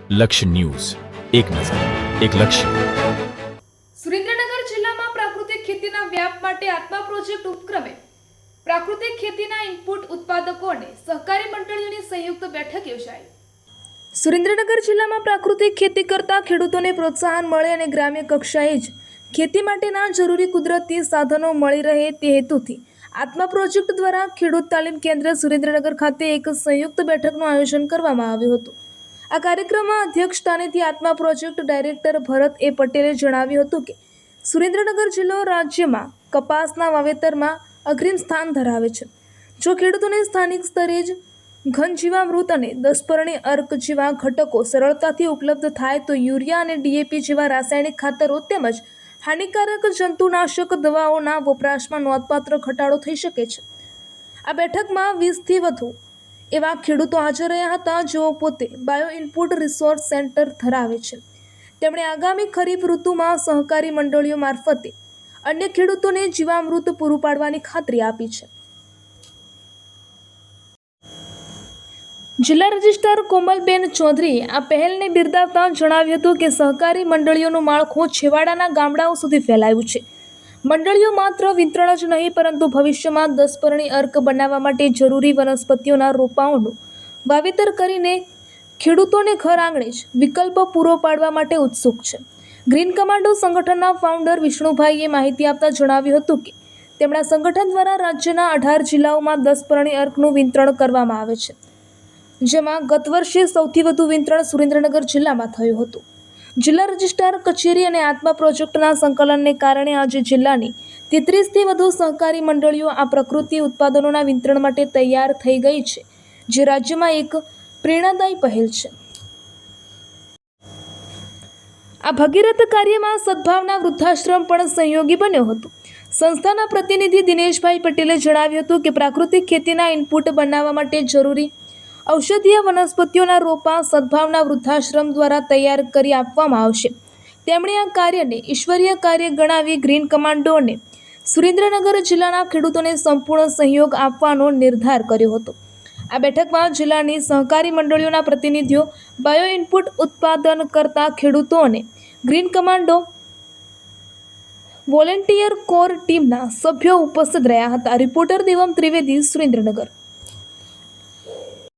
લક્ષ્ય ન્યૂઝ, એક નજર, એક લક્ષ્ય. સુરેન્દ્રનગર જિલ્લામાં પ્રાકૃતિક ખેતીના વ્યાપ માટે આત્મા પ્રોજેક્ટ ઉપક્રમે પ્રાકૃતિક ખેતીના ઇનપુટ ઉત્પાદકો અને સહકારી મંડળીઓની સંયુક્ત બેઠક યોજાઈ. સુરેન્દ્રનગર જિલ્લામાં પ્રાકૃતિક ખેતી કરતા ખેડૂતોને પ્રોત્સાહન મળે અને ગ્રામ્ય કક્ષાએ જ ખેતી માટેના જરૂરી કુદરતી સાધનો મળી રહે તે હેતુથી આત્મા પ્રોજેક્ટ દ્વારા ખેડૂત તાલીમ કેન્દ્ર સુરેન્દ્રનગર ખાતે એક સંયુક્ત બેઠકનું આયોજન કરવામાં આવ્યું હતું. આ કાર્યક્રમમાં અધ્યક્ષસ્થાનેથી આત્મા પ્રોજેક્ટ ડાયરેક્ટર ભરત એ પટેલે જણાવ્યું હતું કે સુરેન્દ્રનગર જિલ્લો રાજ્યમાં કપાસના વાવેતરમાં અગ્રીમ સ્થાન ધરાવે છે. જો ખેડૂતોને સ્થાનિક સ્તરે જ ઘન જીવામૃત અને દસપર્ણી અર્ક જેવા ઘટકો સરળતાથી ઉપલબ્ધ થાય તો યુરિયા અને ડીએપી જેવા રાસાયણિક ખાતરો તેમજ હાનિકારક જંતુનાશક દવાઓના વપરાશમાં નોંધપાત્ર ઘટાડો થઈ શકે છે. આ બેઠકમાં 20થી વધુ એવા ખેડૂતો હાજર રહ્યા હતા જેઓ પોતે બાયો ઇનપુટ રિસોર્સ સેન્ટર ધરાવે છે. તેમણે આગામી ખરીફ ઋતુમાં સહકારી મંડળીઓ મારફતે અન્ય ખેડૂતોને જીવામૃત પૂરું પાડવાની ખાતરી આપી છે. જિલ્લા રજિસ્ટ્રાર કોમલબેન ચૌધરીએ આ પહેલને બિરદાવતા જણાવ્યું હતું કે સહકારી મંડળીઓનું માળખું છેવાડાના ગામડાઓ સુધી ફેલાયું છે. મંડળીઓ માત્ર વિતરણ જ નહીં પરંતુ ભવિષ્યમાં દસપર્ણી અર્ક બનાવવા માટે જરૂરી વનસ્પતિઓના રોપાઓનું વાવેતર કરીને ખેડૂતોને ઘર આંગણે જ વિકલ્પ પૂરો પાડવા માટે ઉત્સુક છે. ગ્રીન કમાન્ડો સંગઠનના ફાઉન્ડર વિષ્ણુભાઈએ માહિતી આપતા જણાવ્યું હતું કે તેમના સંગઠન દ્વારા રાજ્યના 18 જિલ્લાઓમાં દસપર્ણી અર્કનું વિતરણ કરવામાં આવે છે, જેમાં ગત વર્ષે સૌથી વધુ વિતરણ સુરેન્દ્રનગર જિલ્લામાં થયું હતું. જિલ્લા રજિસ્ટ્રાર કચેરી અને આત્મા પ્રોજેક્ટના સંકલનને કારણે આજે જિલ્લાની 33થી વધુ સહકારી મંડળીઓ આ પ્રકૃતિ ઉત્પાદનોના વિતરણ માટે તૈયાર થઈ ગઈ છે, જે રાજ્યમાં એક પ્રેરણાદાયી પહેલ છે. આ ભગીરથ કાર્યમાં સદભાવના વૃદ્ધાશ્રમ પણ સહયોગી બન્યો હતો. સંસ્થાના પ્રતિનિધિ દિનેશભાઈ પટેલે જણાવ્યું હતું કે પ્રાકૃતિક ખેતીના ઇનપુટ બનાવવા માટે જરૂરી ઔષધીય વનસ્પતિઓના રોપા સદભાવના વૃદ્ધાશ્રમ દ્વારા તૈયાર કરી આપવામાં આવશે. તેમણે આ કાર્યને ઈશ્વરીય કાર્ય ગણાવી ગ્રીન કમાન્ડો અને સુરેન્દ્રનગર જિલ્લાના ખેડૂતોને સંપૂર્ણ સહયોગ આપવાનો નિર્ધાર કર્યો હતો. આ બેઠકમાં જિલ્લાની સહકારી મંડળીઓના પ્રતિનિધિઓ, બાયો ઇનપુટ ઉત્પાદન કરતા ખેડૂતો અને ગ્રીન કમાન્ડો વોલેન્ટિયર કોર ટીમના સભ્યો ઉપસ્થિત રહ્યા હતા. રિપોર્ટર દેવમ ત્રિવેદી, સુરેન્દ્રનગર.